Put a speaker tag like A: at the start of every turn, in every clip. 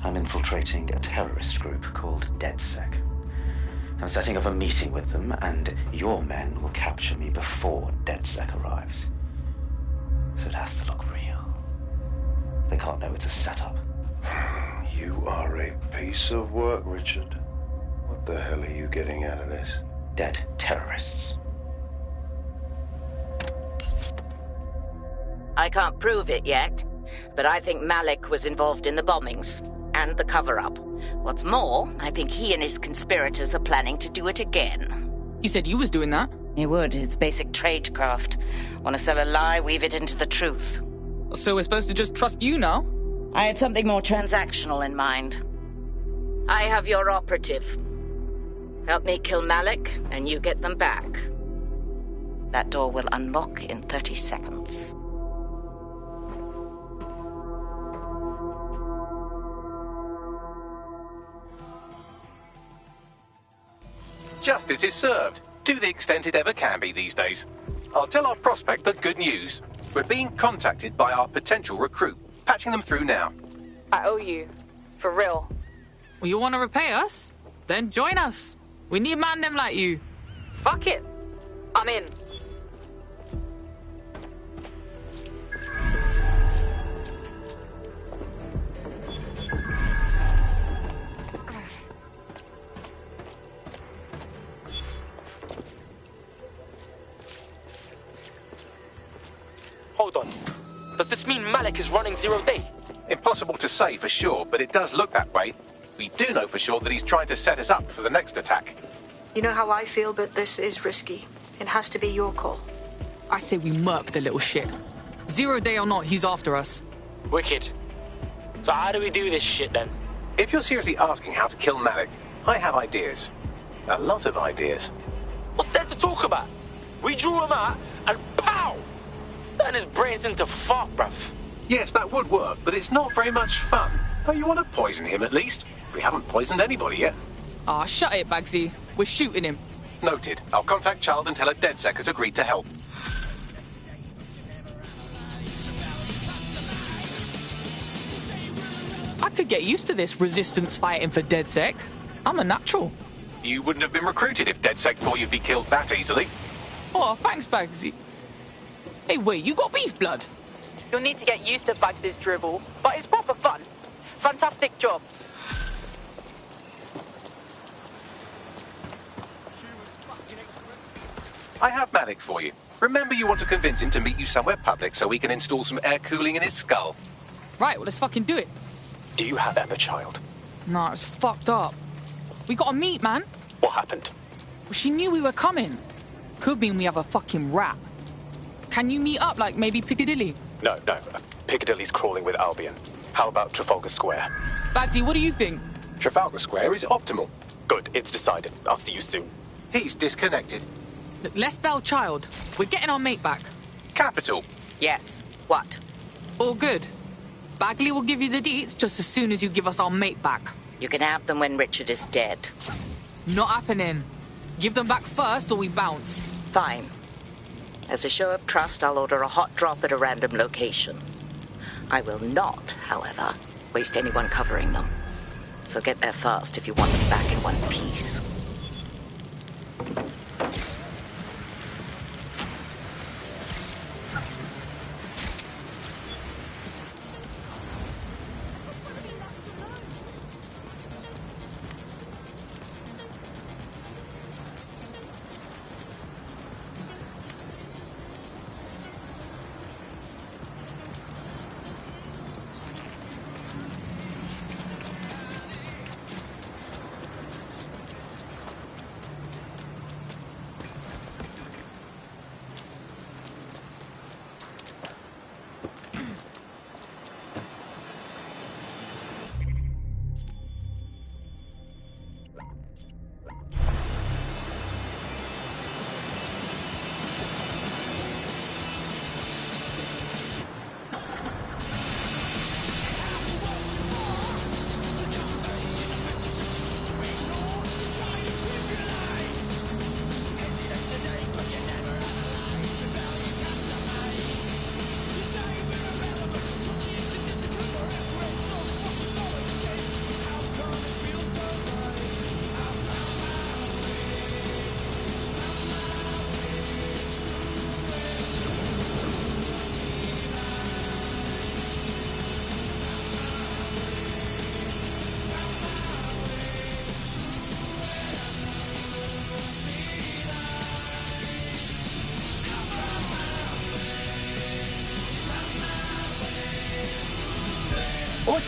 A: I'm infiltrating a terrorist group called DedSec. I'm setting up a meeting with them, and your men will capture me before DedSec arrives. So it has to look real. They can't know it's a setup.
B: You are a piece of work, Richard. What the hell are you getting out of this?
A: Dead terrorists.
C: I can't prove it yet, but I think Malik was involved in the bombings and the cover-up. What's more, I think he and his conspirators are planning to do it again.
D: He said you was doing that.
C: He would. It's basic tradecraft. Want to sell a lie, weave it into the truth.
D: So we're supposed to just trust you now?
C: I had something more transactional in mind. I have your operative. Help me kill Malik, and you get them back. That door will unlock in 30 seconds.
E: Justice is served, to the extent it ever can be these days. I'll tell our prospect the good news. We're being contacted by our potential recruit. Patching them through now.
F: I owe you. For real.
D: Well, you want to repay us? Then join us. We need man them like you.
F: Fuck it. I'm in.
G: Hold on. Does this mean Malik is running 0 day?
E: Impossible to say for sure, but it does look that way. We do know for sure that he's trying to set us up for the next attack.
H: You know how I feel, but this is risky. It has to be your call.
D: I say we murk the little shit. 0 day or not, he's after us.
G: Wicked. So how do we do this shit then?
E: If you're seriously asking how to kill Malik, I have ideas. A lot of ideas.
G: What's there to talk about? We drew him out and pow! Turn his brains into fart, bruv.
E: Yes, that would work, but it's not very much fun. Oh, you want to poison him at least? We haven't poisoned anybody yet.
D: Ah, shut it, Bagsy. We're shooting him.
E: Noted. I'll contact Child and tell her DedSec has agreed to help.
D: I could get used to this resistance fighting for DedSec. I'm a natural.
E: You wouldn't have been recruited if DedSec thought you'd be killed that easily.
D: Oh, thanks, Bagsy. Hey, wait, you got beef blood?
F: You'll need to get used to Bugs' dribble, but it's proper fun. Fantastic job.
E: I have Malik for you. Remember, you want to convince him to meet you somewhere public so we can install some air cooling in his skull.
D: Right, well, let's fucking do it.
G: Do you have Emma, Child?
D: Nah, it's fucked up. We gotta meet, man.
G: What happened?
D: Well, she knew we were coming. Could mean we have a fucking rap. Can you meet up, like maybe Piccadilly?
G: No. Piccadilly's crawling with Albion. How about Trafalgar Square?
D: Bagsy, what do you think?
E: Trafalgar Square is optimal.
G: Good, it's decided. I'll see you soon.
E: He's disconnected.
D: Look, let's bail Child. We're getting our mate back.
E: Capital.
C: Yes. What?
D: All good. Bagley will give you the deets just as soon as you give us our mate back.
C: You can have them when Richard is dead.
D: Not happening. Give them back first or we bounce.
C: Fine. As a show of trust, I'll order a hot drop at a random location. I will not, however, waste anyone covering them. So get there fast if you want them back in one piece.
D: What?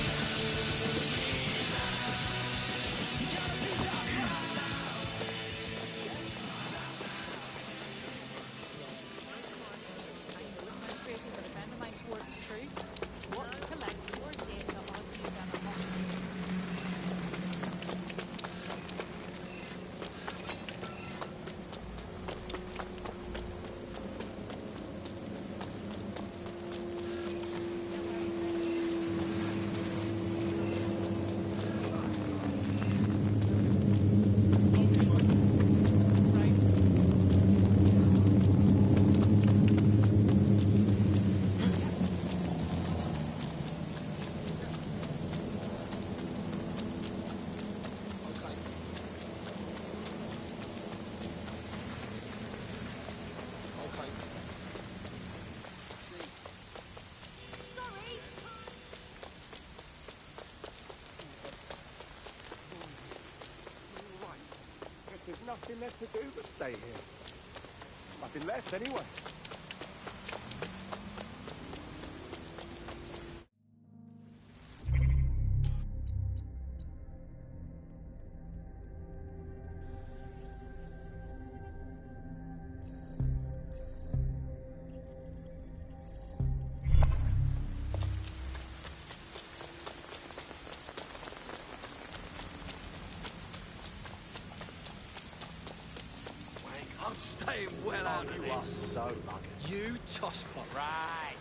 I: There's nothing left to do but stay here. Nothing left anyway.
J: I'm staying well out of this.
I: You are so lucky.
J: You tosspot. Right.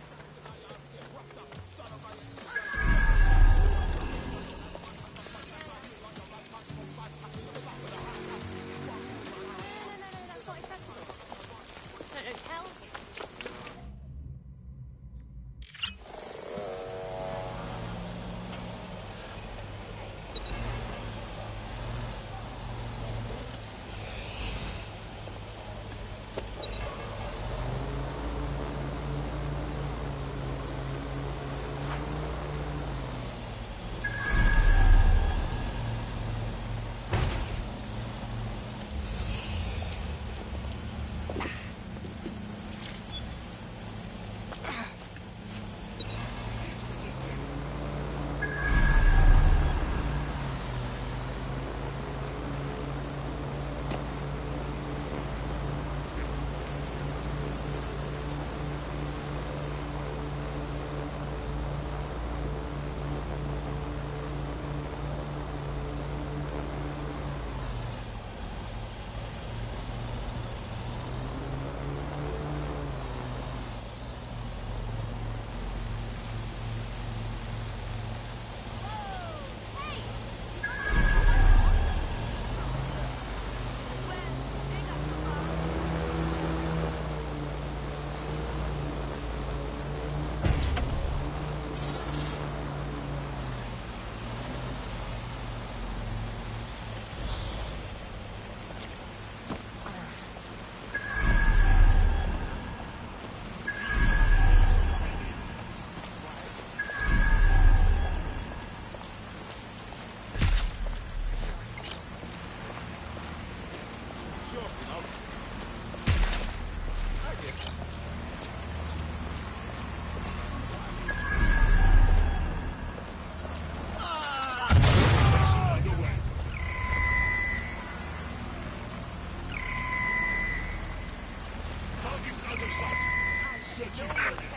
K: That's not acceptable. No, tell me.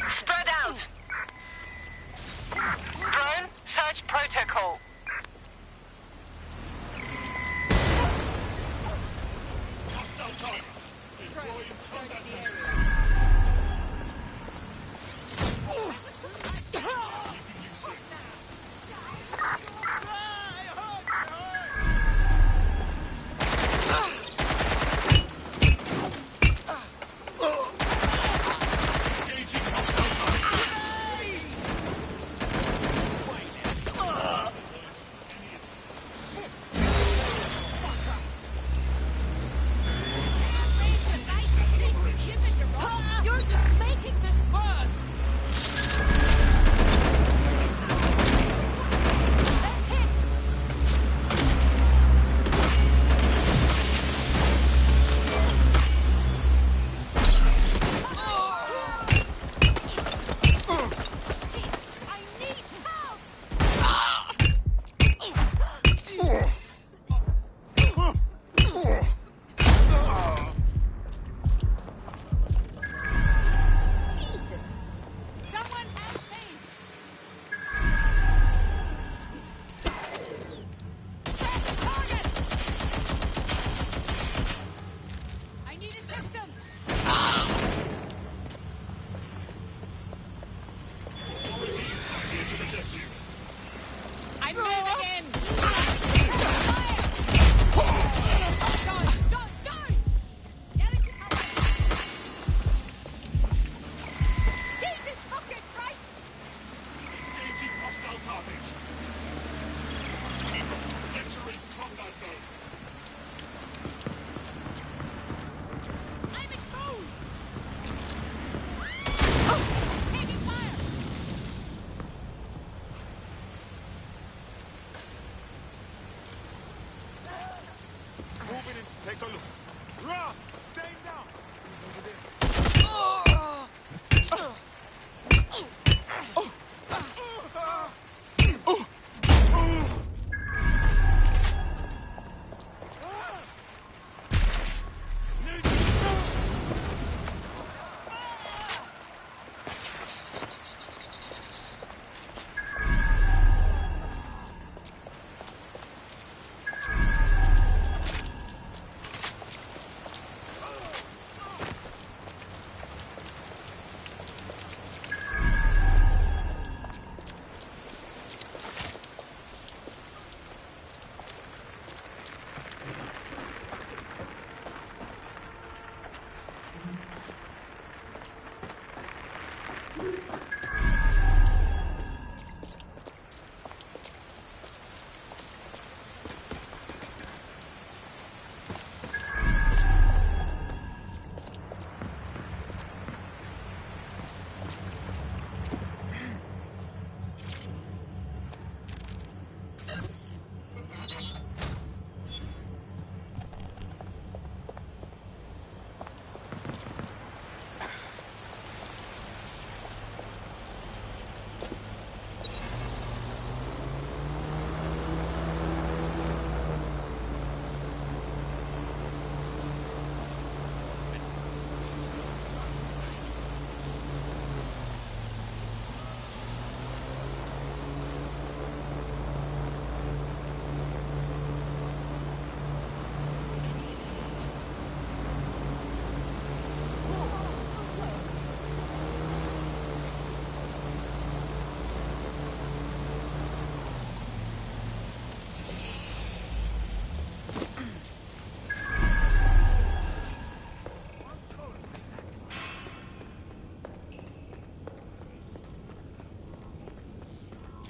C: Spread out! Drone, search protocol.
I: Take a look. Ross, stay down.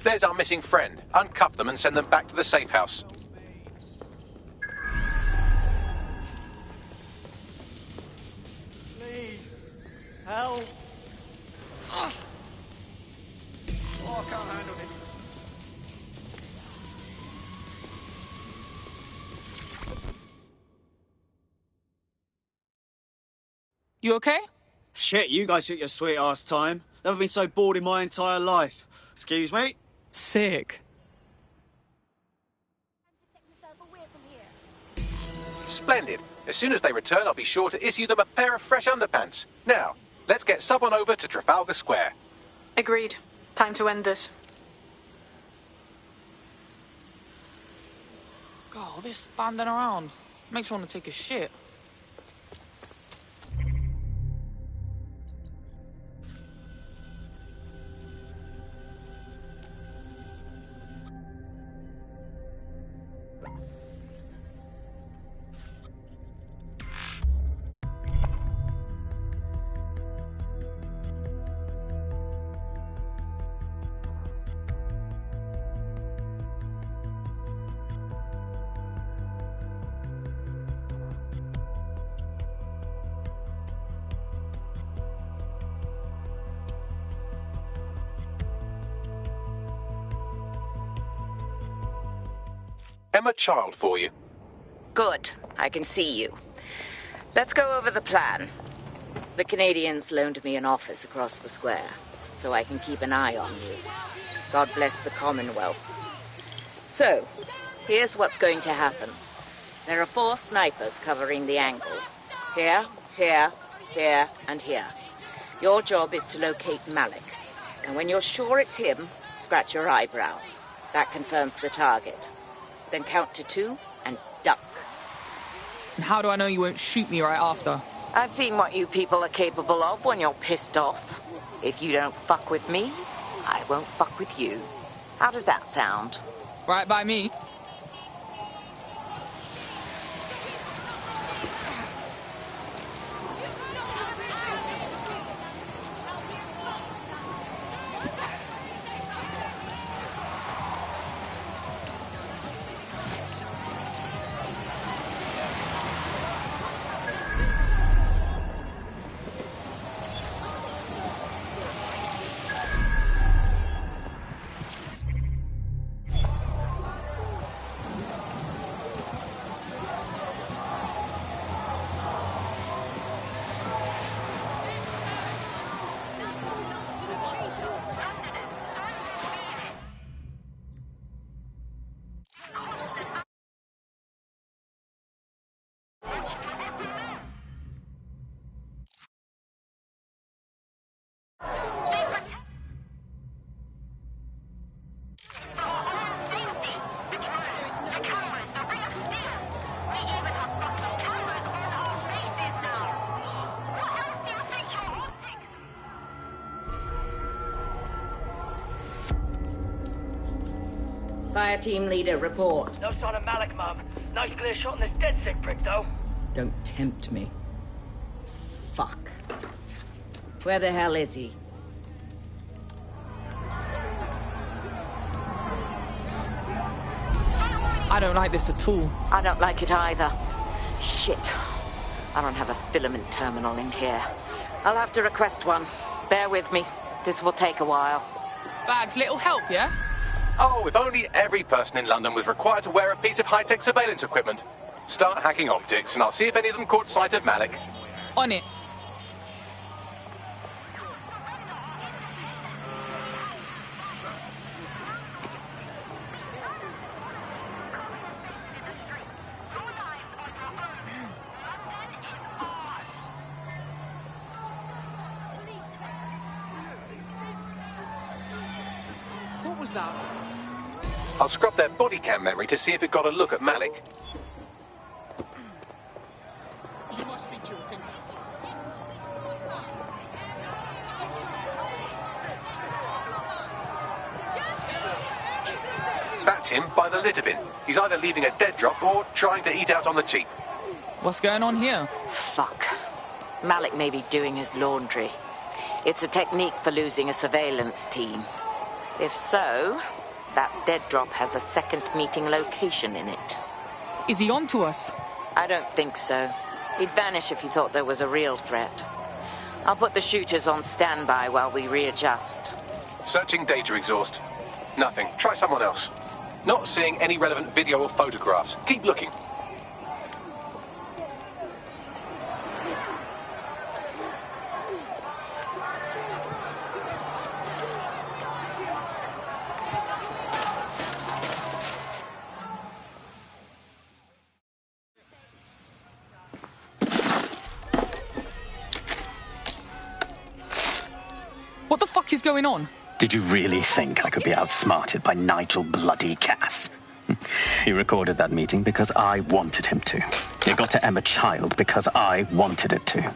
E: There's our missing friend. Uncuff them and send them back to the safe house.
J: Please. Help. Oh, I can't handle this.
D: You okay?
J: Shit, you guys took your sweet ass time. Never been so bored in my entire life. Excuse me?
D: Sick.
E: Splendid. As soon as they return, I'll be sure to issue them a pair of fresh underpants. Now, let's get Sub on over to Trafalgar Square.
H: Agreed. Time to end this.
D: God, all this standing around makes me want to take a shit.
E: Emma Child for you.
C: Good. I can see you. Let's go over the plan. The Canadians loaned me an office across the square, so I can keep an eye on you. God bless the Commonwealth. So, here's what's going to happen. There are 4 snipers covering the angles. Here, here, here, and here. Your job is to locate Malik. And when you're sure it's him, scratch your eyebrow. That confirms the target. Then count to 2 and duck.
D: And how do I know you won't shoot me right after?
C: I've seen what you people are capable of when you're pissed off. If you don't fuck with me, I won't fuck with you. How does that sound?
D: Right by me.
C: Fire team leader, report.
L: No sign of Malik, Mum. Nice clear shot on this DedSec prick, though.
C: Don't tempt me. Fuck. Where the hell is he?
D: I don't like this at all.
C: I don't like it either. Shit. I don't have a filament terminal in here. I'll have to request one. Bear with me. This will take a while.
D: Bags, little help, yeah?
E: Oh, if only every person in London was required to wear a piece of high-tech surveillance equipment. Start hacking optics, and I'll see if any of them caught sight of Malik.
D: On it. What was that?
E: I'll scrub their body cam memory to see if it got a look at Malik.
D: You must be joking.
E: That's him by the litter bin. He's either leaving a dead drop or trying to eat out on the cheap.
D: What's going on here?
C: Fuck. Malik may be doing his laundry. It's a technique for losing a surveillance team. If so, that dead drop has a second meeting location in it.
D: Is he on to us?
C: I don't think so. He'd vanish if he thought there was a real threat. I'll put the shooters on standby while we readjust.
E: Searching data exhaust. Nothing. Try someone else. Not seeing any relevant video or photographs. Keep looking.
D: What the fuck is going on?
A: Did you really think I could be outsmarted by Nigel bloody Cass? He recorded that meeting because I wanted him to. It got to Emma Child because I wanted it to.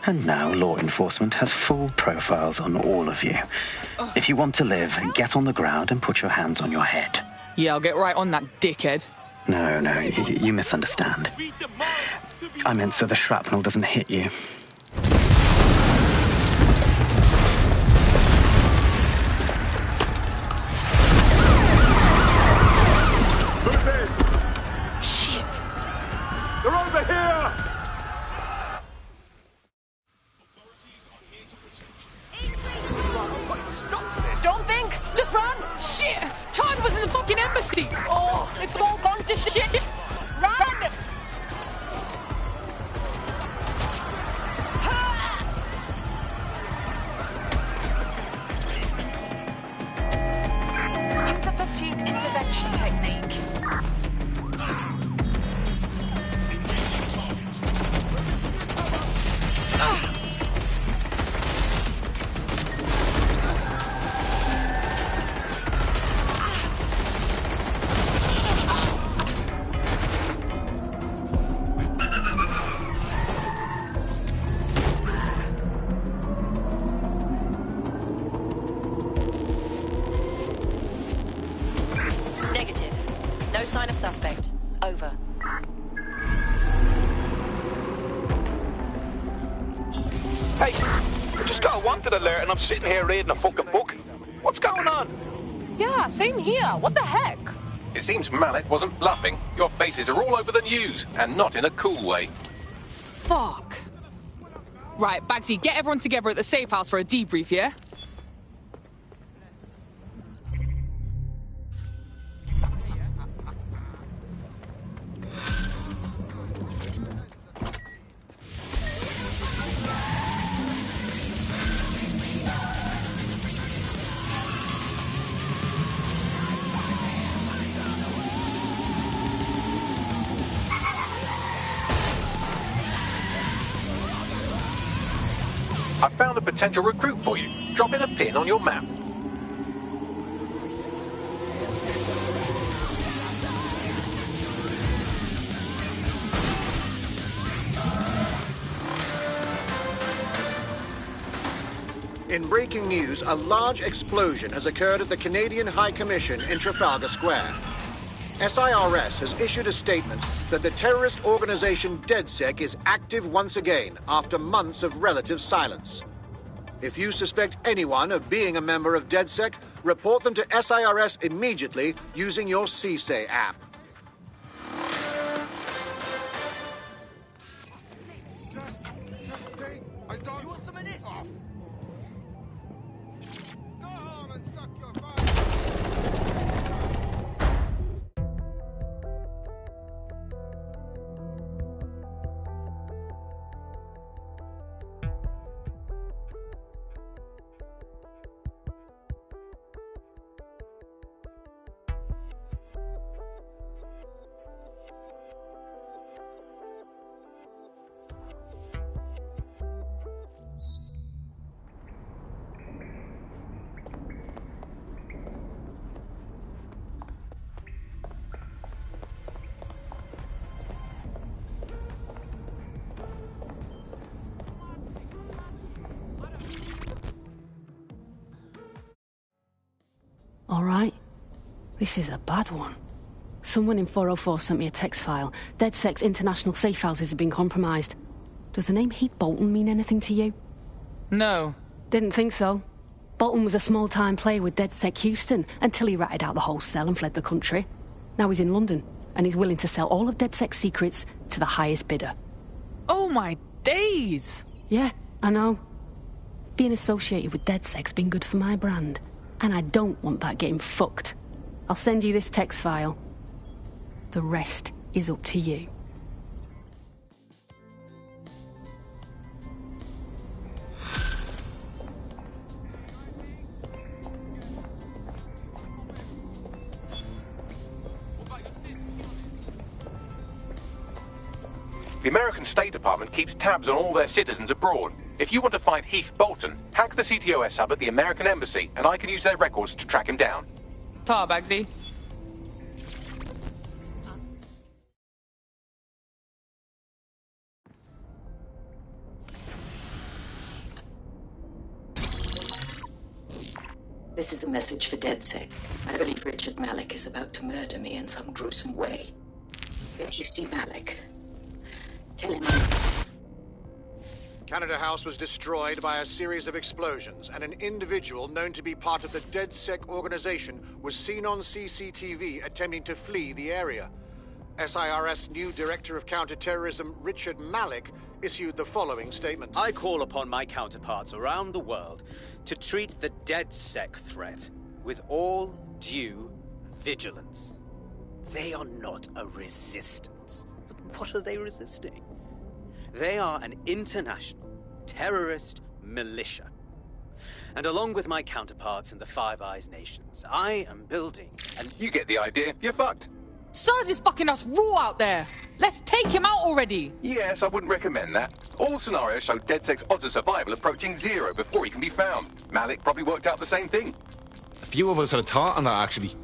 A: And now law enforcement has full profiles on all of you. If you want to live, get on the ground and put your hands on your head.
D: Yeah, I'll get right on that, dickhead.
A: No, you misunderstand. I meant so the shrapnel doesn't hit you.
I: They're over here!
F: Don't think, just run!
D: Shit! Todd was in the fucking embassy!
F: Oh, it's all gone to shit! Run!
C: Use a pursuit intervention technique.
K: Negative. No sign of suspect. Over.
G: Hey, I just got a wanted alert and I'm sitting here reading a fucking book. What's going on?
F: Yeah, same here. What the heck?
E: It seems Malik wasn't bluffing. Your faces are all over the news, and not in a cool way.
D: Fuck. Right, Bagsy, get everyone together at the safe house for a debrief, yeah?
E: I found a potential recruit for you. Drop in a pin on your map.
M: In breaking news, a large explosion has occurred at the Canadian High Commission in Trafalgar Square. SIRS has issued a statement that the terrorist organization DedSec is active once again after months of relative silence. If you suspect anyone of being a member of DedSec, report them to SIRS immediately using your CSAY app.
I: You want some of this? Go home and suck your father.
N: All right. This is a bad one. Someone in 404 sent me a text file. DedSec's international safe houses have been compromised. Does the name Heath Bolton mean anything to you?
D: No.
N: Didn't think so. Bolton was a small-time player with DedSec Houston until he ratted out the whole cell and fled the country. Now he's in London, and he's willing to sell all of DedSec's secrets to the highest bidder.
D: Oh my days!
N: Yeah, I know. Being associated with DedSec's been good for my brand. And I don't want that getting fucked. I'll send you this text file. The rest is up to you.
E: The American State Department keeps tabs on all their citizens abroad. If you want to find Heath Bolton, hack the CTOS hub at the American Embassy, and I can use their records to track him down.
D: Ta, Bagsy.
C: This is a message for DedSec. I believe Richard Malik is about to murder me in some gruesome way. If you see Malik, tell him.
M: Canada House was destroyed by a series of explosions, and an individual known to be part of the DedSec organization was seen on CCTV attempting to flee the area. SIRS new Director of Counterterrorism Richard Malik issued the following statement.
J: I call upon my counterparts around the world to treat the DedSec threat with all due vigilance. They are not a resistance. What are they resisting? They are an international terrorist militia. And along with my counterparts in the Five Eyes nations, I am building and
E: You get the idea. You're fucked.
D: Sirs is fucking us raw out there. Let's take him out already.
E: Yes, I wouldn't recommend that. All scenarios show DedSec's odds of survival approaching 0 before he can be found. Malik probably worked out the same thing.
O: A few of us had a thought on that, actually.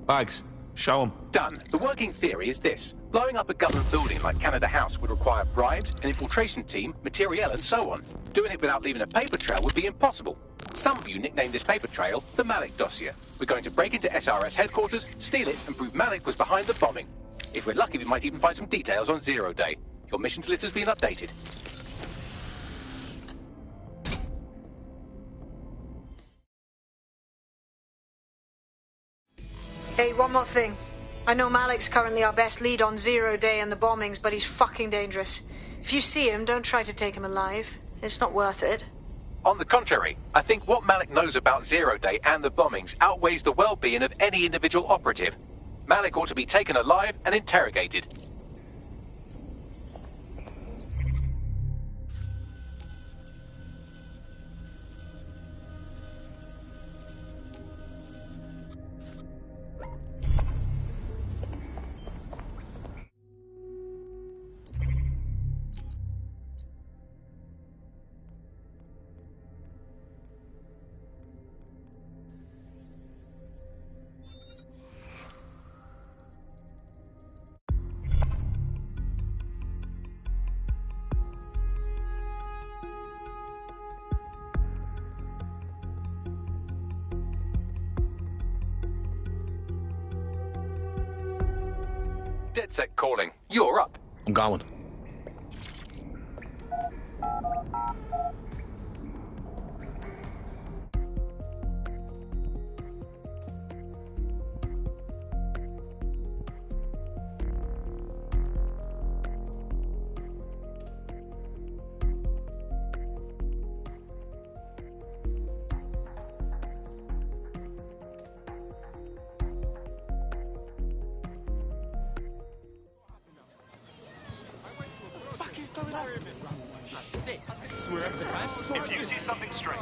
O: Bags, show him.
E: Done. The working theory is this. Blowing up a government building like Canada House would require bribes, an infiltration team, materiel, and so on. Doing it without leaving a paper trail would be impossible. Some of you nicknamed this paper trail the Malik dossier. We're going to break into SRS headquarters, steal it, and prove Malik was behind the bombing. If we're lucky, we might even find some details on 0 Day. Your missions list has been updated.
H: Hey, one more thing. I know Malik's currently our best lead on 0 Day and the bombings, but he's fucking dangerous. If you see him, don't try to take him alive. It's not worth it.
E: On the contrary, I think what Malik knows about 0 Day and the bombings outweighs the well-being of any individual operative. Malik ought to be taken alive and interrogated. DedSec calling. You're up.
O: I'm going.
I: If you see something strange.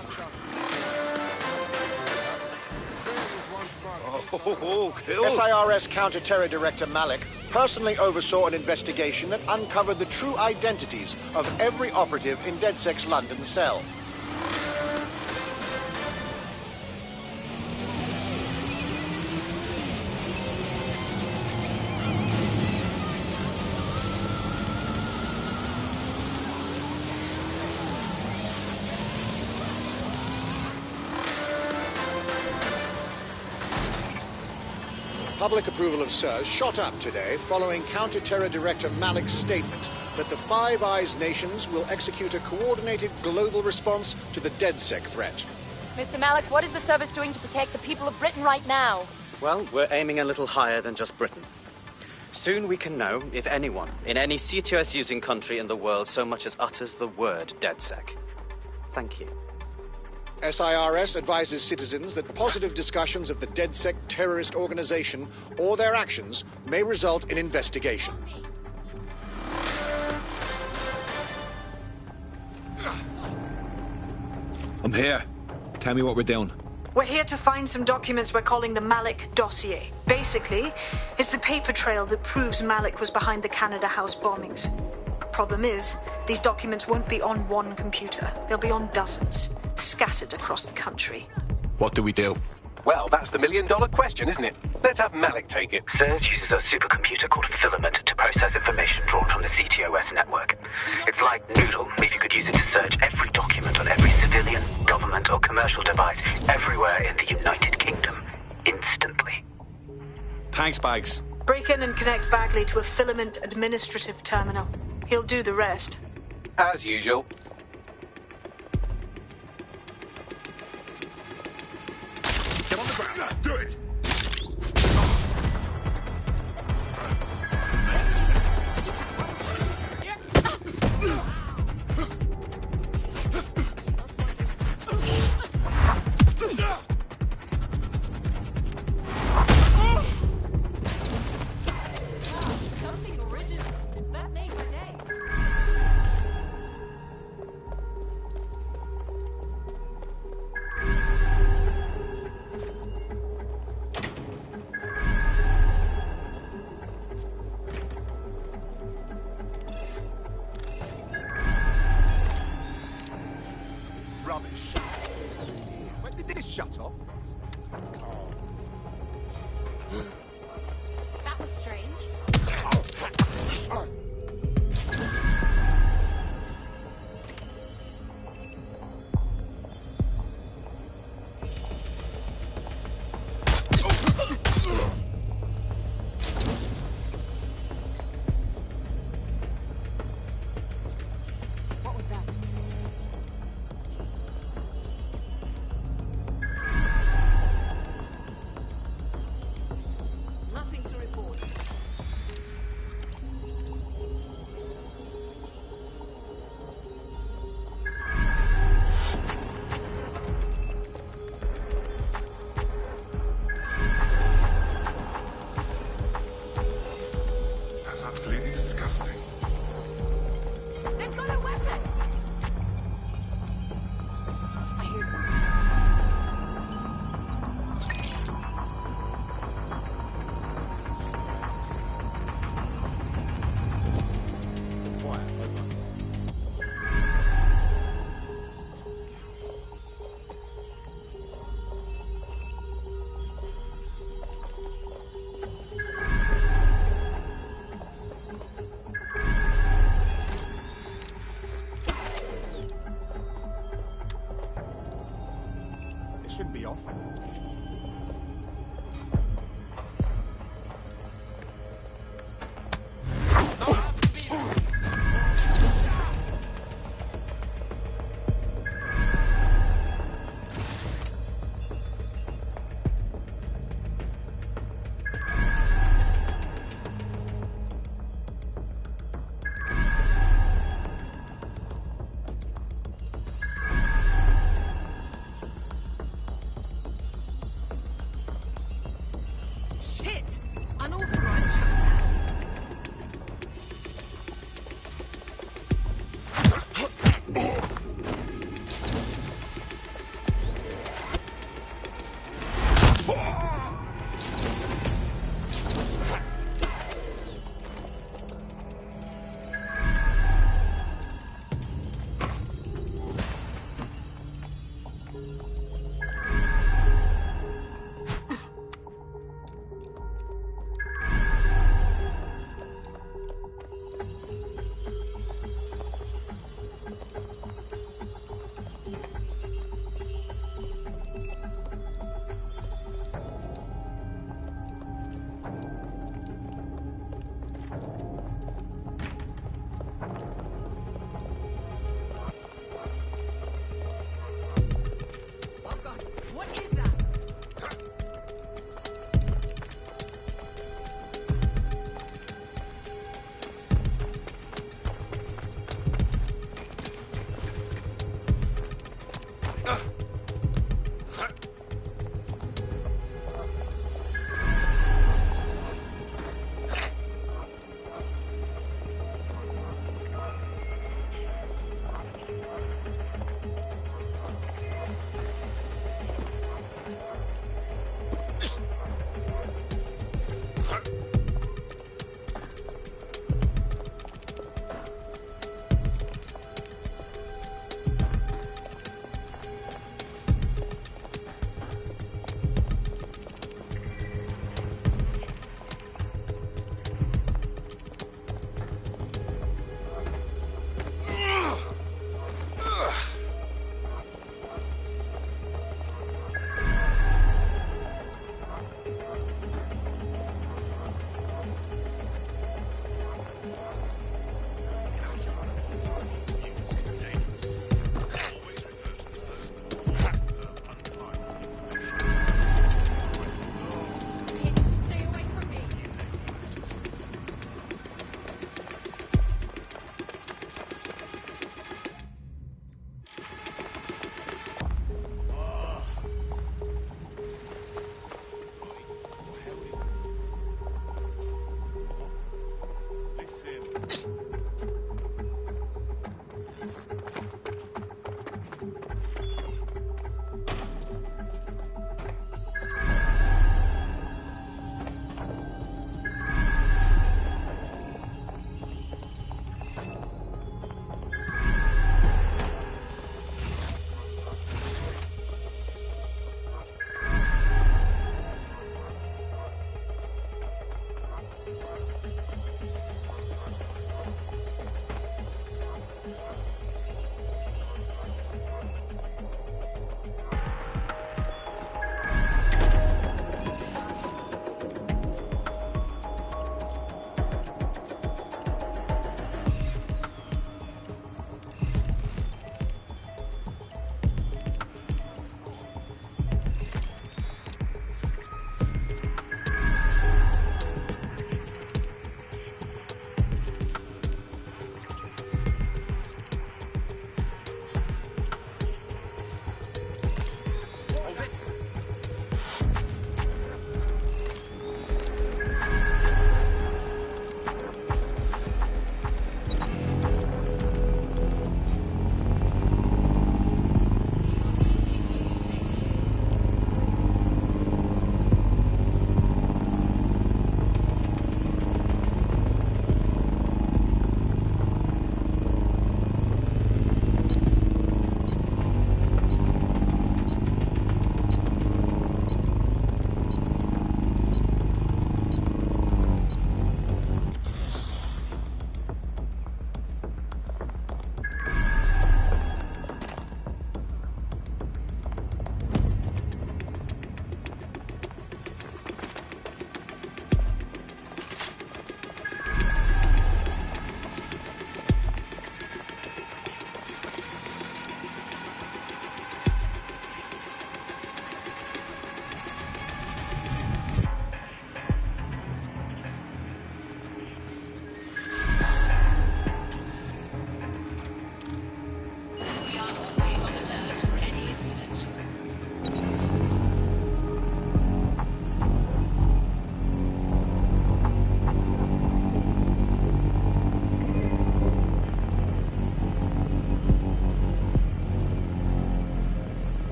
M: SIRS Counter-Terror Director Malik personally oversaw an investigation that uncovered the true identities of every operative in DedSec's London cell. Public approval of SIRS shot up today following Counter-Terror Director Malik's statement that the Five Eyes nations will execute a coordinated global response to the DedSec threat.
K: Mr. Malik, what is the service doing to protect the people of Britain right now?
J: Well, we're aiming a little higher than just Britain. Soon we can know if anyone in any CTOS-using country in the world so much as utters the word DedSec. Thank you.
M: SIRS advises citizens that positive discussions of the DedSec terrorist organization or their actions may result in investigation.
O: I'm here. Tell me what we're doing.
H: We're here to find some documents we're calling the Malik dossier. Basically, it's the paper trail that proves Malik was behind the Canada House bombings. Problem is, these documents won't be on one computer. They'll be on dozens, scattered across the country.
O: What do we do?
E: Well, that's the million-dollar question, isn't it? Let's have Malik take it.
A: SIRS uses a supercomputer called Filament to process information drawn from the CTOS network. It's like Noodle, if you could use it to search every document on every civilian, government or commercial device everywhere in the United Kingdom, instantly.
O: Thanks, Bags.
H: Break in and connect Bagley to a Filament administrative terminal. He'll do the rest.
E: As usual.
I: Get on the ground. Do it.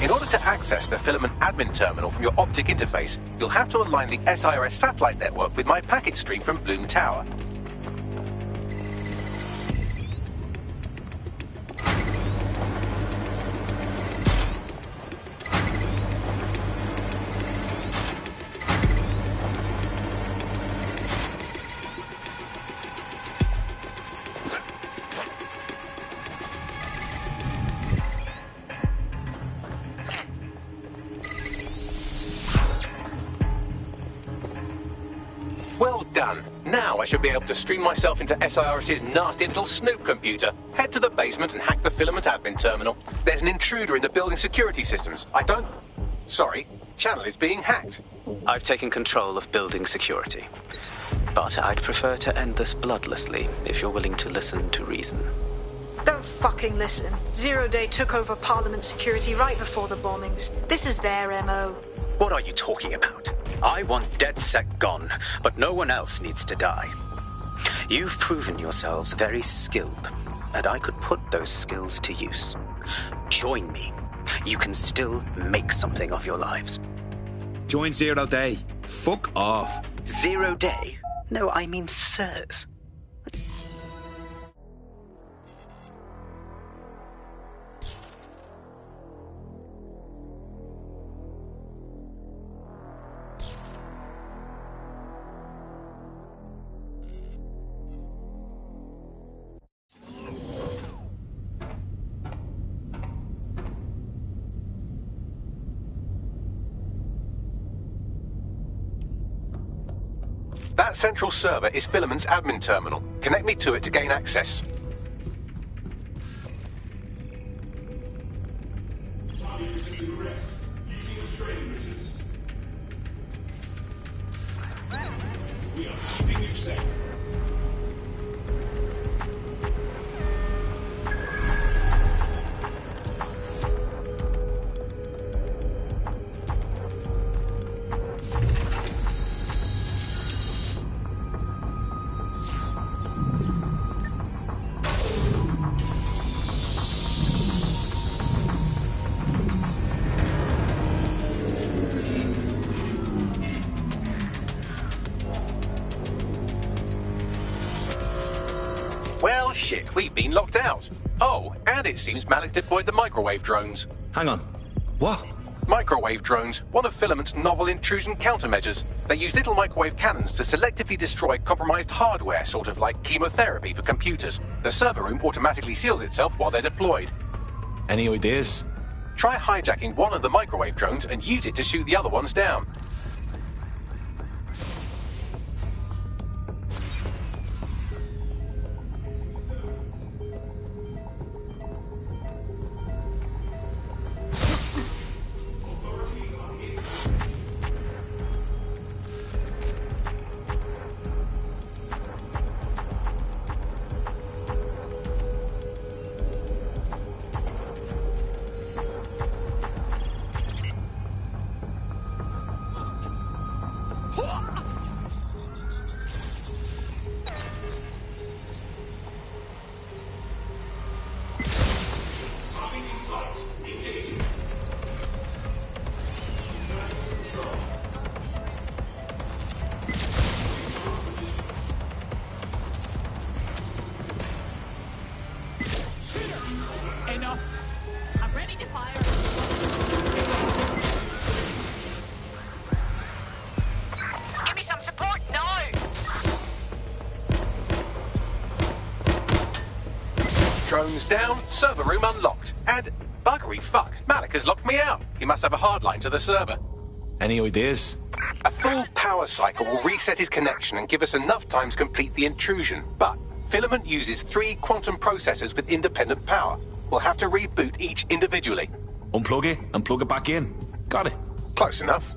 E: In order to access the filament admin terminal from your optic interface, you'll have to align the SIRS satellite network with my packet stream from Bloom Tower. done. Now I should be able to stream myself into SIRS's nasty little snoop computer, head to the basement and hack the filament admin terminal. There's an intruder in the building security systems. Sorry, channel is being hacked.
A: I've taken control of building security. But I'd prefer to end this bloodlessly, if you're willing to listen to reason.
H: Don't fucking listen. Zero Day took over Parliament security right before the bombings. This is their MO.
A: What are you talking about? I want DedSec gone, but no one else needs to die. You've proven yourselves very skilled, and I could put those skills to use. Join me. You can still make something of your lives.
P: Join Zero Day. Fuck off.
A: 0 Day? No, I mean sirs.
E: That central server is Filament's admin terminal. Connect me to it to gain access. Well, shit, we've been locked out. Oh, and it seems Malik deployed the microwave drones.
P: Hang on. What?
E: Microwave drones, one of Filament's novel intrusion countermeasures. They use little microwave cannons to selectively destroy compromised hardware, sort of like chemotherapy for computers. The server room automatically seals itself while they're deployed.
P: Any ideas?
E: Try hijacking one of the microwave drones and use it to shoot the other ones down. Drones down, server room unlocked. And, buggery fuck, Malik has locked me out. He must have a hardline to the server.
P: Any ideas?
E: A full power cycle will reset his connection and give us enough time to complete the intrusion. But Filament uses 3 quantum processors with independent power. We'll have to reboot each individually.
P: Unplug it and plug it back in. Got it.
E: Close enough.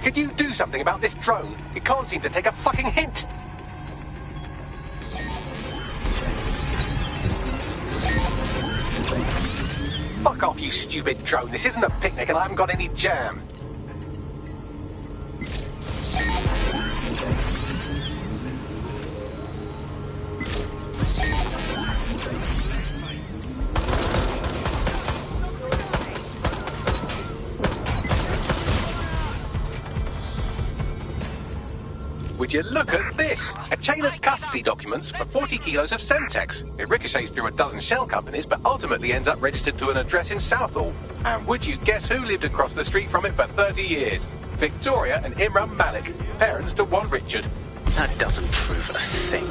E: Could you do something about this drone? It can't seem to take a fucking hint. Fuck off, you stupid drone. This isn't a picnic and I haven't got any jam. Would you look at this? A chain of custody documents for 40 kilos of Semtex. It ricochets through a dozen shell companies, but ultimately ends up registered to an address in Southall. And would you guess who lived across the street from it for 30 years? Victoria and Imran Malik, parents to one Richard.
A: That doesn't prove a thing.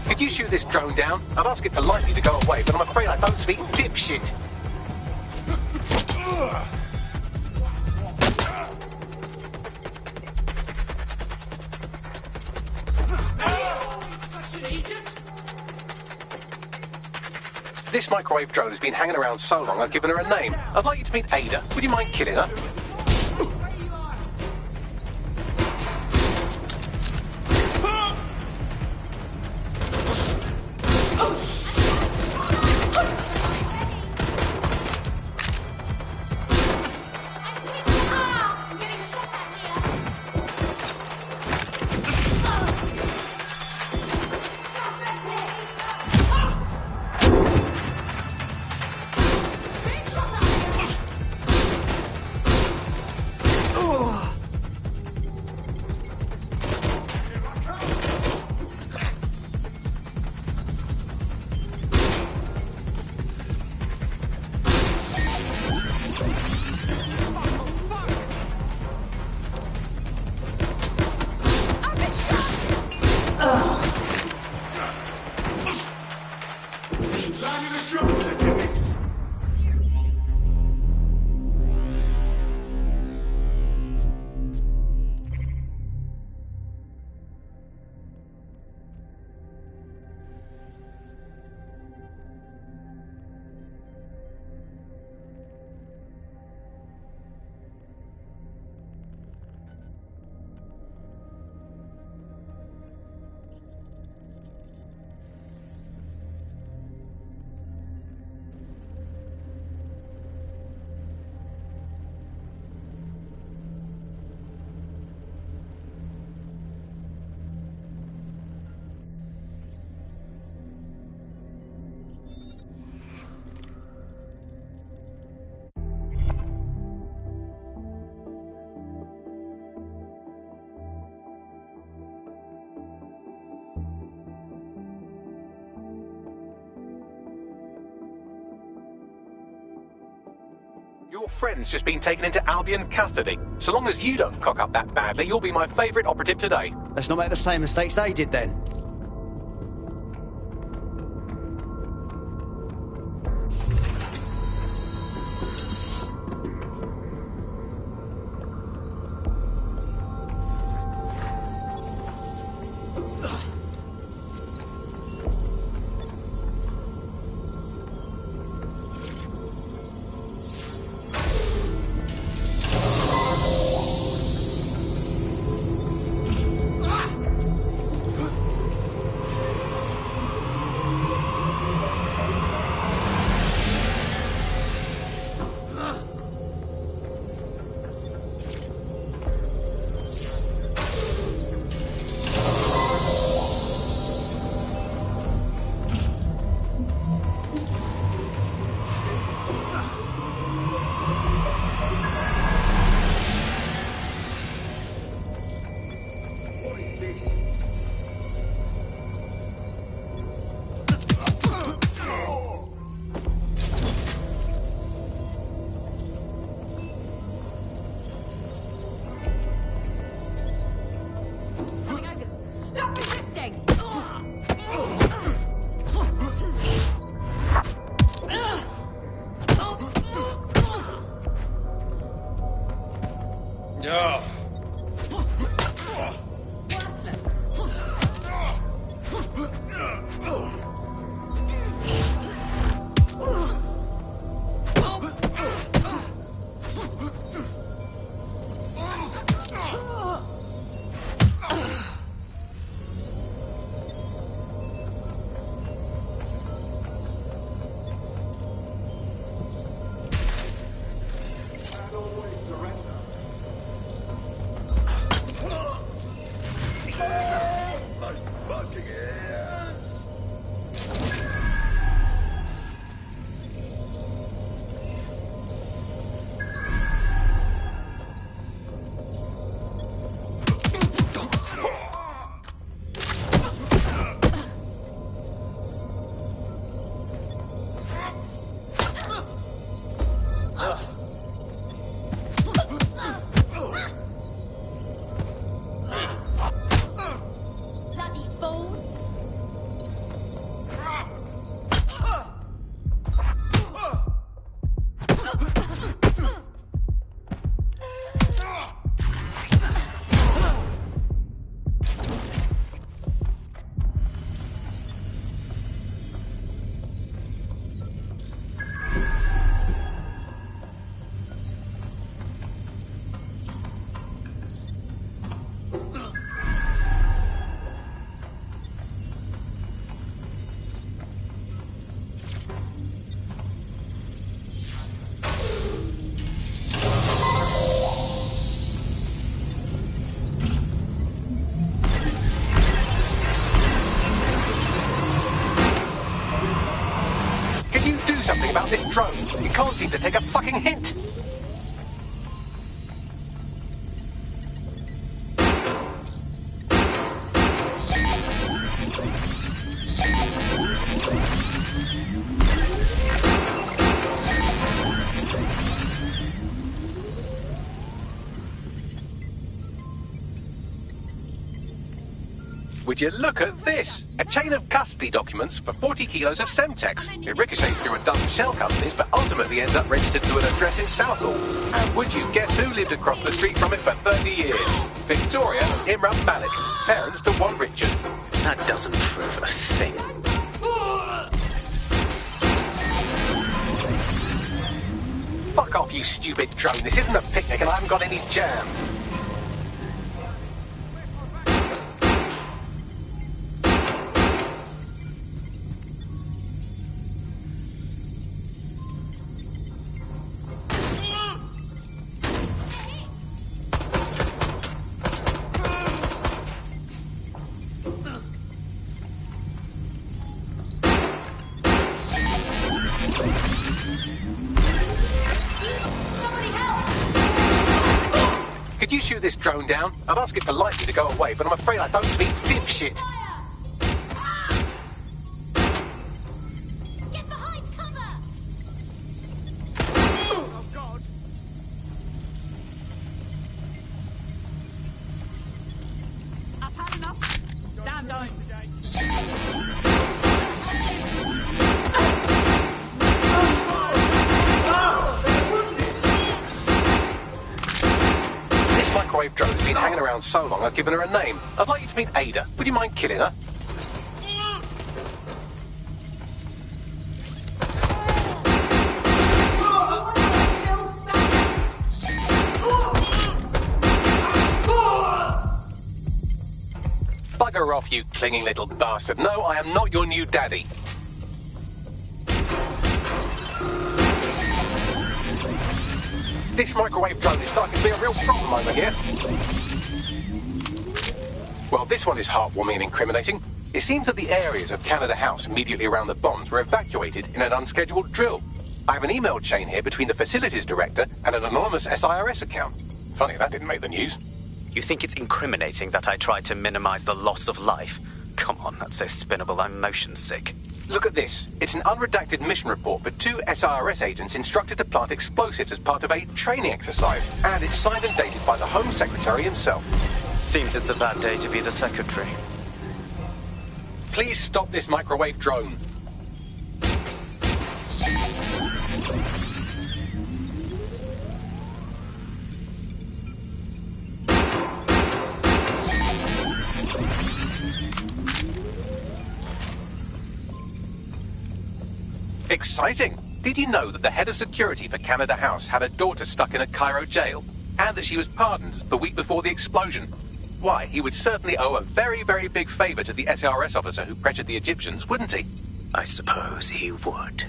E: Could you shoot this drone down? I'd ask it politely to go away, but I'm afraid I don't speak dipshit. This microwave drone has been hanging around so long I've given her a name. I'd like you to meet Ada. Would you mind killing her? Your friend's just been taken into Albion custody. So long as you don't cock up that badly, you'll be my favourite operative today.
Q: Let's not make the same mistakes they did then.
E: drone. It can't seem to take a fucking hint. Would you look at this? A chain of custody documents for 40 kilos of Semtex. It ricochets through a dozen shell companies, but ultimately ends up registered to an address in Southall. And would you guess who lived across the street from it for 30 years? Victoria and Imran Malik, parents to one Richard.
A: That doesn't prove a thing.
E: Fuck off, you stupid drone. This isn't a picnic and I haven't got any jam. Could you shoot this drone down? I'd ask it politely to go away, but I'm afraid I don't speak dipshit.
R: Get behind cover!
I: Oh, God!
D: I've had enough. Stand down.
E: Microwave drone has been hanging around so long I've given her a name. I'd like you to meet Ada. Would you mind killing her? Bugger off, you clinging little bastard. No, I am not your new daddy. This microwave drone is starting to be a real problem over here. Well, this one is heartwarming and incriminating. It seems that the areas of Canada House immediately around the bombs were evacuated in an unscheduled drill. I have an email chain here between the facilities director and an anonymous SIRS account. Funny, that didn't make the news.
A: You think it's incriminating that I tried to minimize the loss of life? Come on, that's so spinnable, I'm motion sick.
E: Look at this. It's an unredacted mission report for 2 SIRS agents instructed to plant explosives as part of a training exercise. And it's signed and dated by the Home Secretary himself.
A: Seems it's a bad day to be the Secretary.
E: Please stop this microwave drone. Exciting! Did you know that the head of security for Canada House had a daughter stuck in a Cairo jail? And that she was pardoned the week before the explosion? Why, he would certainly owe a very, very big favour to the SRS officer who pressured the Egyptians, wouldn't he?
A: I suppose he would.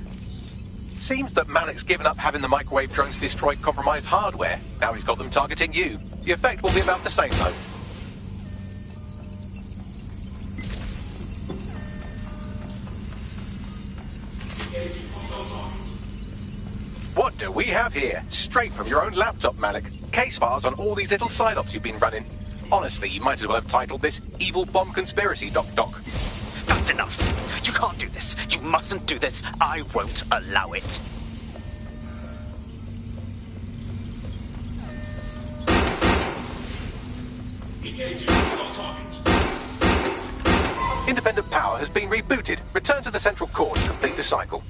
E: Seems that Malik's given up having the microwave drones destroy compromised hardware. Now he's got them targeting you. The effect will be about the same, though. What do we have here? Straight from your own laptop, Malik. Case files on all these little side-ops you've been running. Honestly, you might as well have titled this Evil Bomb Conspiracy, Doc.
A: That's enough. You can't do this. You mustn't do this. I won't allow it. Independent power has been rebooted. Return to the central core to complete the cycle.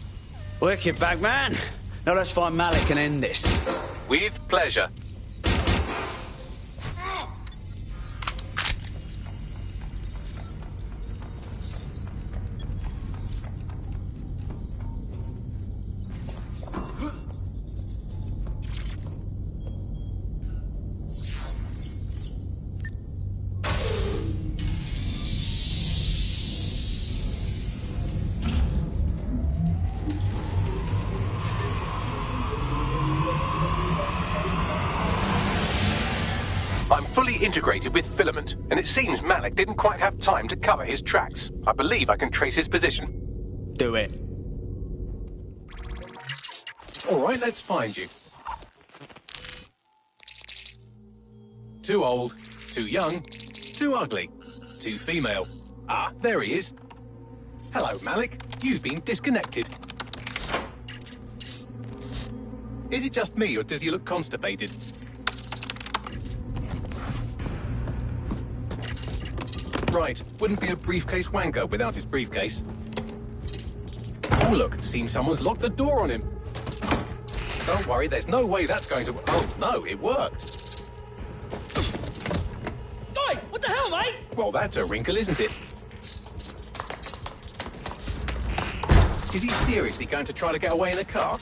Q: Wicked, Bagman. Now let's find Malik and end this.
E: With pleasure. I'm fully integrated with Filament, and it seems Malik didn't quite have time to cover his tracks. I believe I can trace his position.
Q: Do it.
E: All right, let's find you. Too old, too young, too ugly, too female. Ah, there he is. Hello, Malik. You've been disconnected. Is it just me, or does he look constipated? Right, wouldn't be a briefcase wanker without his briefcase. Oh, look, seems someone's locked the door on him. Don't worry, there's no way that's going to... Oh, no, it worked.
L: Oi, what the hell, mate?
E: Well, that's a wrinkle, isn't it? Is he seriously going to try to get away in a car?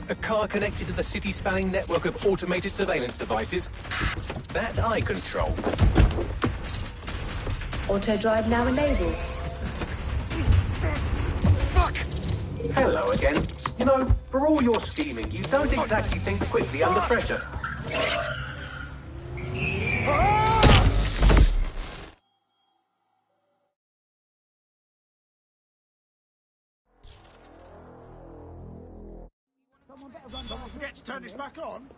E: A car connected to the city-spanning network of automated surveillance devices? That I control.
R: Auto drive now enabled.
E: Fuck! Hello again. You know, for all your scheming, you don't exactly think quickly under pressure.
I: Someone forget to turn this back on?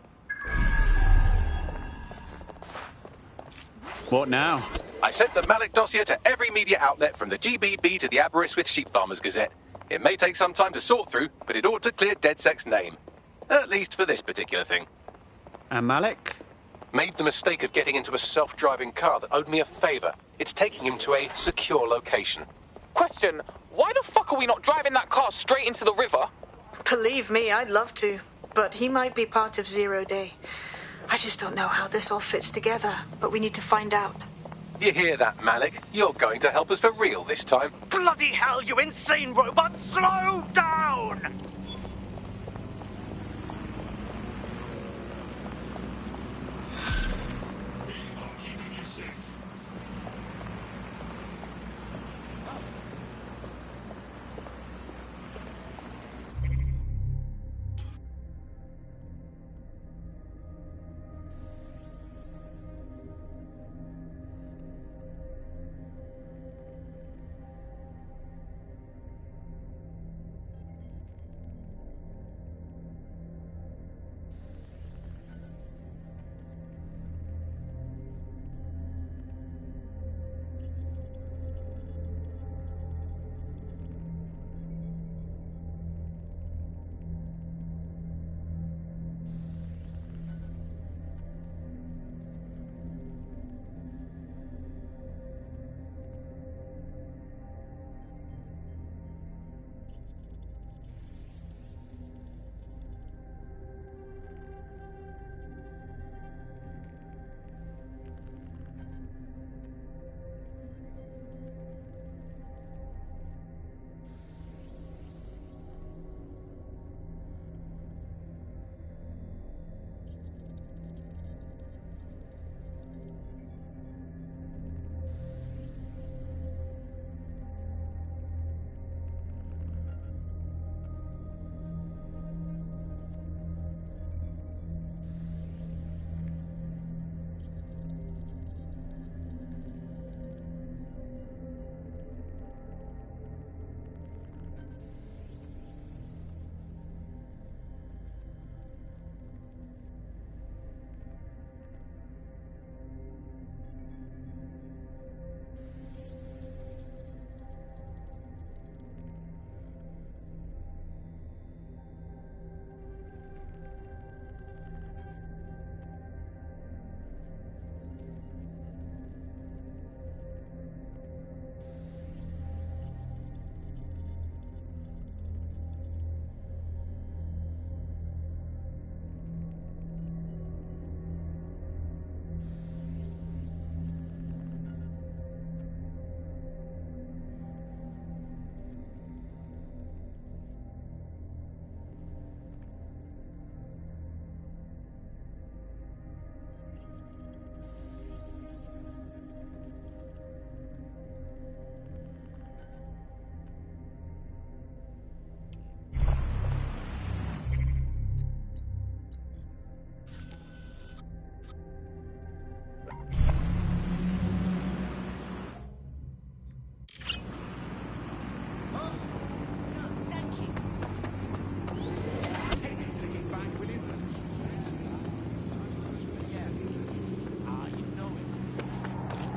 Q: What now?
E: I sent the Malik dossier to every media outlet from the GBB to the Aberystwyth Sheep Farmers Gazette. It may take some time to sort through, but it ought to clear DedSec's name. At least for this particular thing.
Q: And Malik?
E: Made the mistake of getting into a self-driving car that owed me a favour. It's taking him to a secure location.
F: Question, why the fuck are we not driving that car straight into the river?
H: Believe me, I'd love to. But he might be part of Zero Day. I just don't know how this all fits together, but we need to find out.
E: You hear that, Malik? You're going to help us for real this time.
L: Bloody hell, you insane robot! Slow down!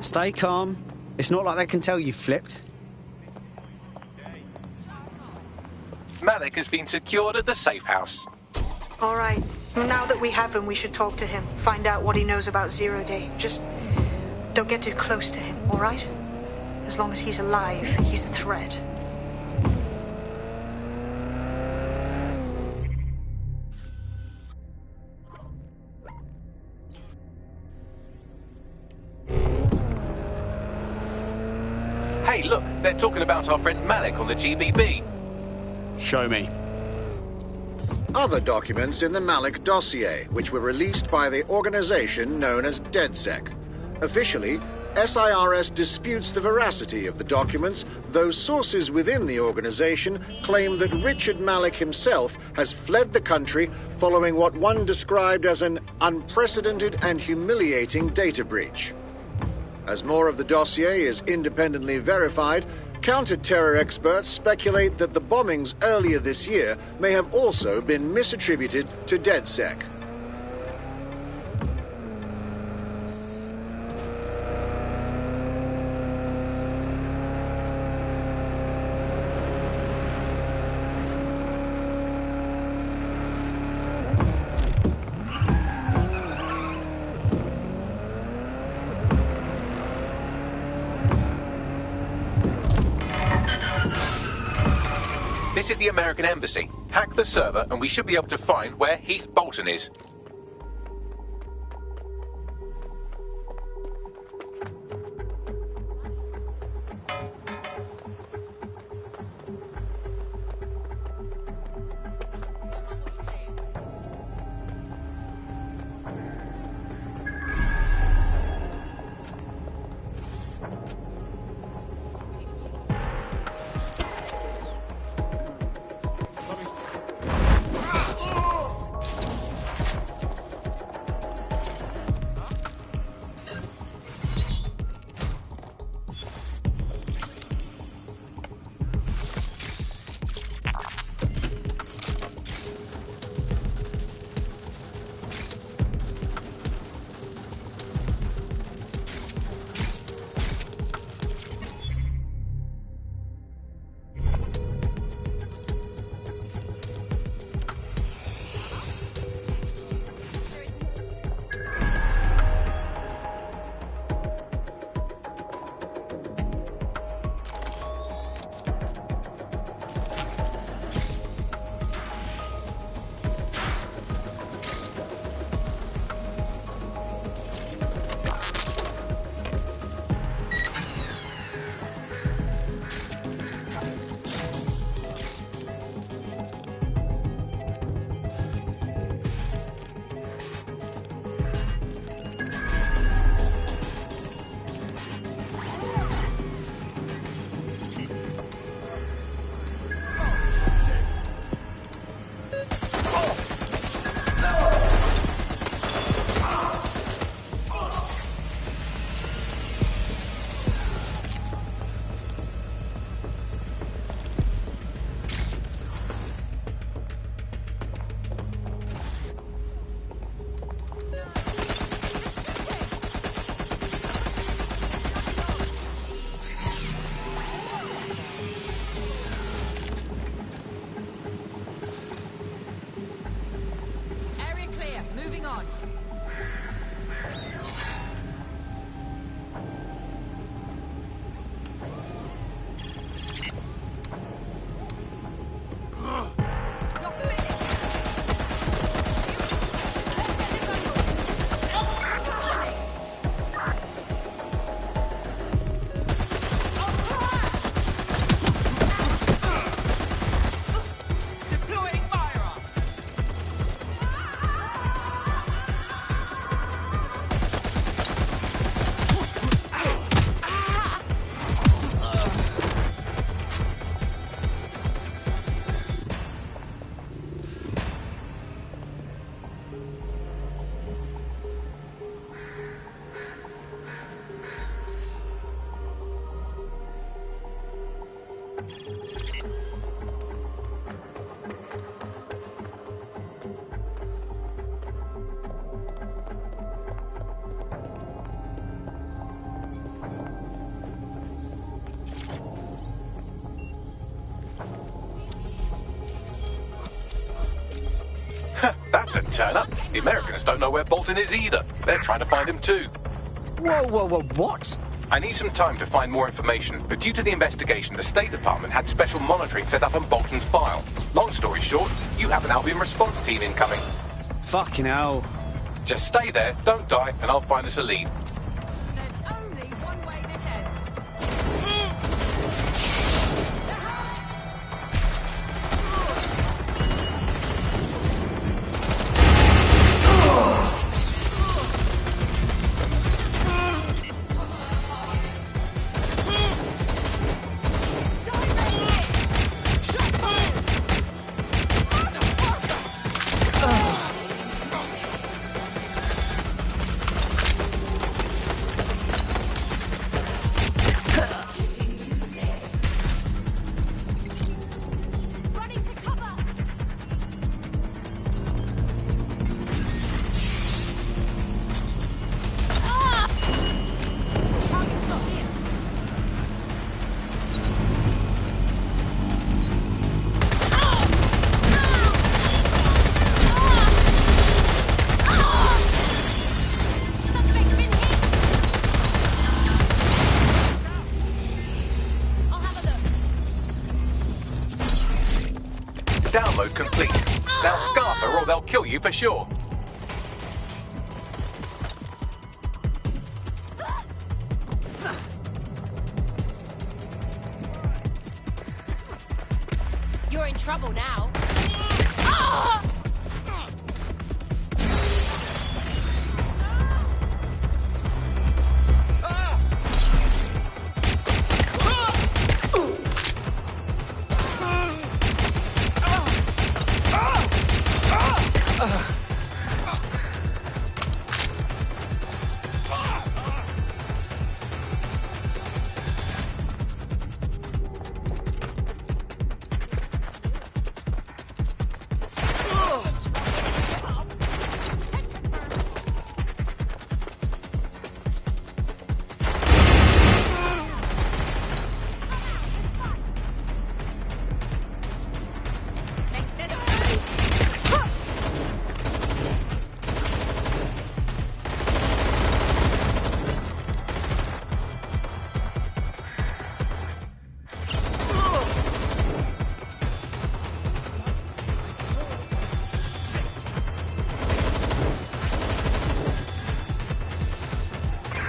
Q: Stay calm. It's not like they can tell you flipped.
E: Malik has been secured at the safe house.
H: All right. Now that we have him, we should talk to him. Find out what he knows about Zero Day. Just don't get too close to him, all right? As long as he's alive, he's a threat.
E: Hey, look, they're talking about our friend Malik on the GBB.
Q: Show me.
M: Other documents in the Malik dossier, which were released by the organization known as DedSec. Officially, SIRS disputes the veracity of the documents, though sources within the organization claim that Richard Malik himself has fled the country following what one described as an unprecedented and humiliating data breach. As more of the dossier is independently verified, counter-terror experts speculate that the bombings earlier this year may have also been misattributed to DedSec.
E: Visit the American Embassy, hack the server, and we should be able to find where Heath Bolton is. So turn up. The Americans don't know where Bolton is either. They're trying to find him too.
Q: Whoa, what?
E: I need some time to find more information, but due to the investigation, the State Department had special monitoring set up on Bolton's file. Long story short, you have an Albion response team incoming.
Q: Fucking hell.
E: Just stay there, don't die, and I'll find us a lead.
D: There's only one way this ends.
E: Download complete. Now scarf her or they'll kill you for sure.
K: You're in trouble now.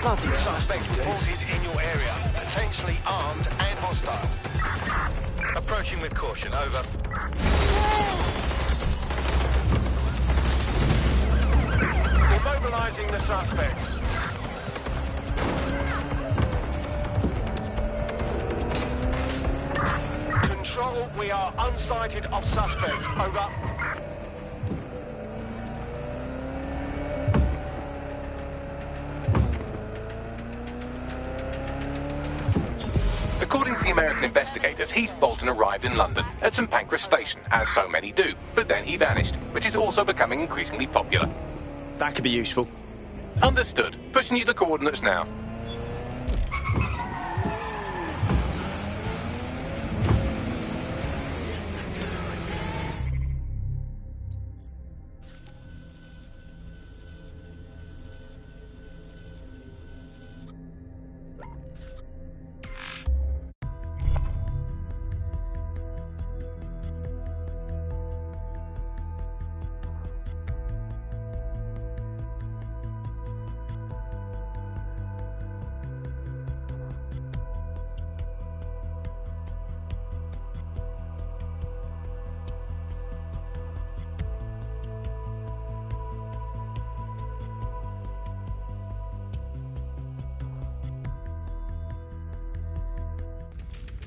I: Bloody suspect reported in your area, potentially armed and hostile. Approaching with caution, over. Immobilizing the suspect. Control, we are unsighted of suspects, over.
E: According to the American investigators, Heath Bolton arrived in London at St Pancras Station, as so many do, but then he vanished, which is also becoming increasingly popular.
Q: That could be useful.
E: Understood. Pushing you the coordinates now.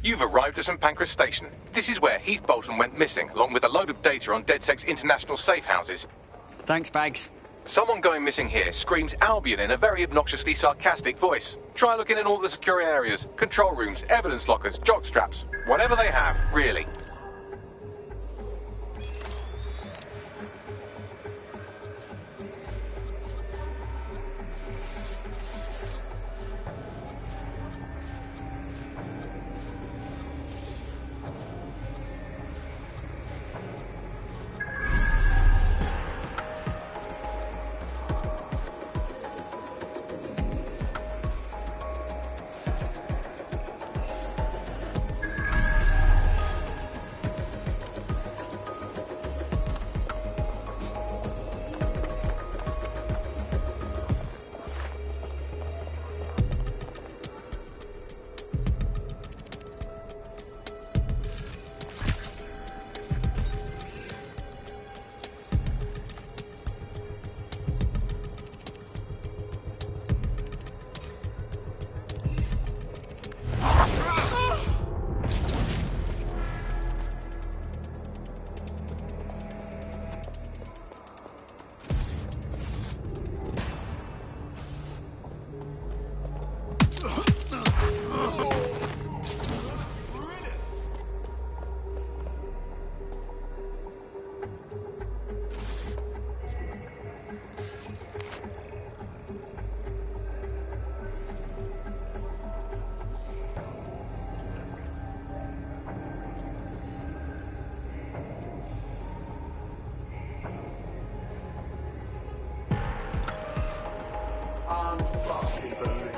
E: You've arrived at St Pancras Station. This is where Heath Bolton went missing, along with a load of data on DedSec's international safe houses.
Q: Thanks, Bags.
E: Someone going missing here screams Albion in a very obnoxiously sarcastic voice. Try looking in all the secure areas, control rooms, evidence lockers, jock straps, whatever they have, really.
B: can't fucking believe.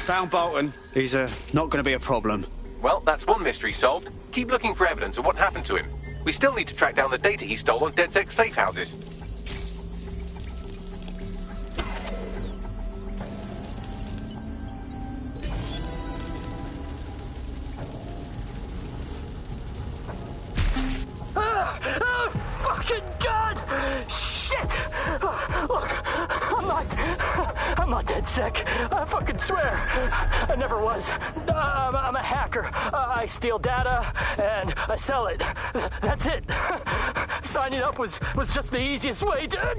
Q: Found Bolton. He's not going to be a problem.
E: Well, that's one mystery solved. Keep looking for evidence of what happened to him. We still need to track down the data he stole on DedSec's safe houses.
L: Fucking God! Shit! Look, I'm not DedSec. I fucking swear. I never was. I'm a hacker. I steal data and I sell it. That's it. Signing up was just the easiest way to...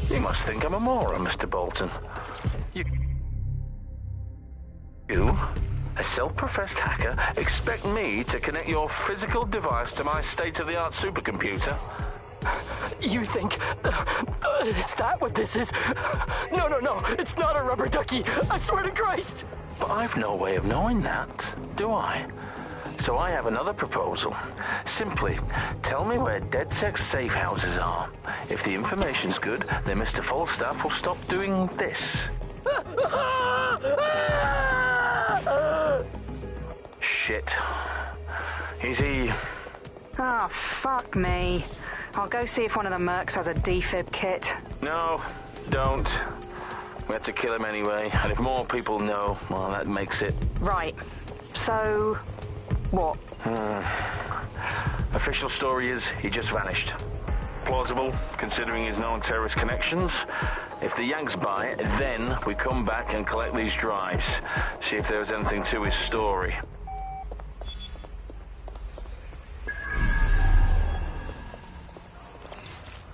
I: You must think I'm a moron, Mr. Bolton. You, a self-professed hacker, expect me to connect your physical device to my state-of-the-art supercomputer?
L: You think... is that what this is? No, it's not a rubber ducky. I swear to Christ.
I: But I've no way of knowing that, do I? So I have another proposal. Simply, tell me where DedSec's safe houses are. If the information's good, then Mr. Falstaff will stop doing this. shit. Is he...
S: Ah, fuck me. I'll go see if one of the mercs has a defib kit.
I: No, don't. We had to kill him anyway, and if more people know, well, that makes it...
S: Right. So... what?
I: Official story is he just vanished. Plausible, considering his known terrorist connections. If the Yanks buy it, then we come back and collect these drives. See if there's anything to his story.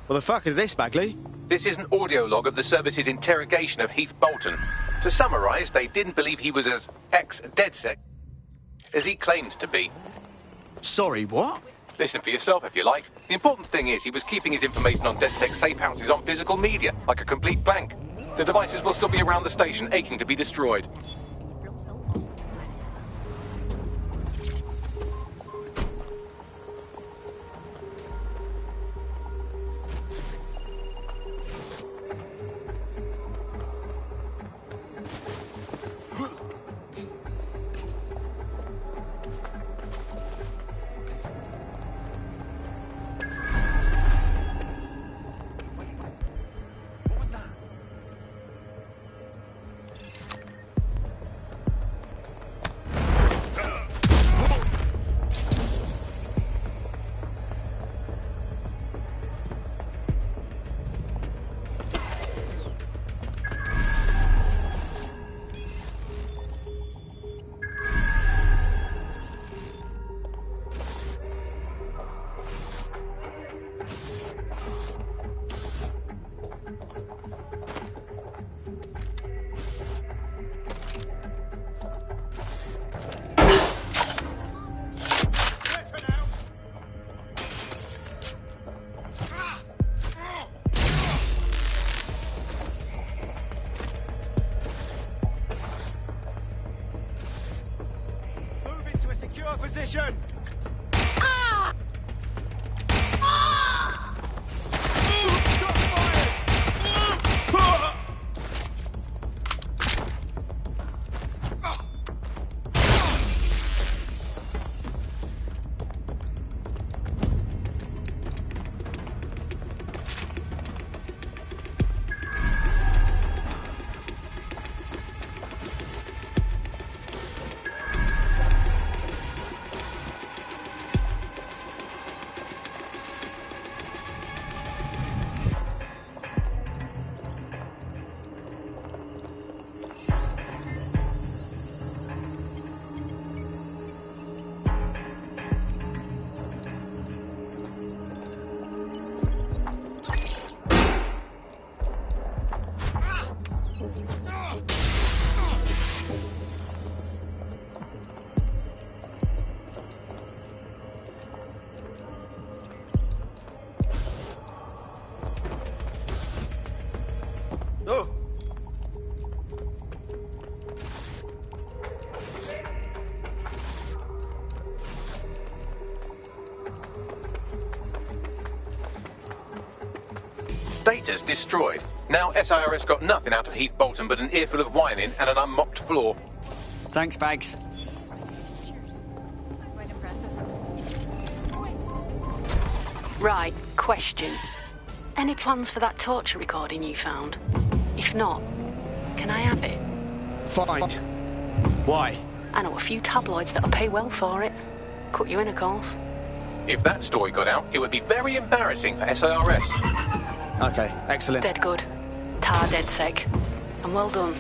Q: What the fuck is this, Bagley?
E: This is an audio log of the service's interrogation of Heath Bolton. To summarise, they didn't believe he was as ex-DedSec as he claimed to be.
Q: Sorry, what?
E: Listen for yourself if you like. The important thing is he was keeping his information on DedSec safe houses on physical media, like a complete blank. The devices will still be around the station, aching to be destroyed.
Q: Position!
E: Data's destroyed. Now SIRS got nothing out of Heath Bolton but an earful of whining and an unmopped floor.
Q: Thanks, Bags.
N: Right, question. Any plans for that torture recording you found? If not, can I have it?
Q: Fine. Why?
N: I know a few tabloids that'll pay well for it. Cut you in, of course.
E: If that story got out, it would be very embarrassing for SIRS.
Q: Okay, excellent.
N: Dead good. Tar DedSec. And well done.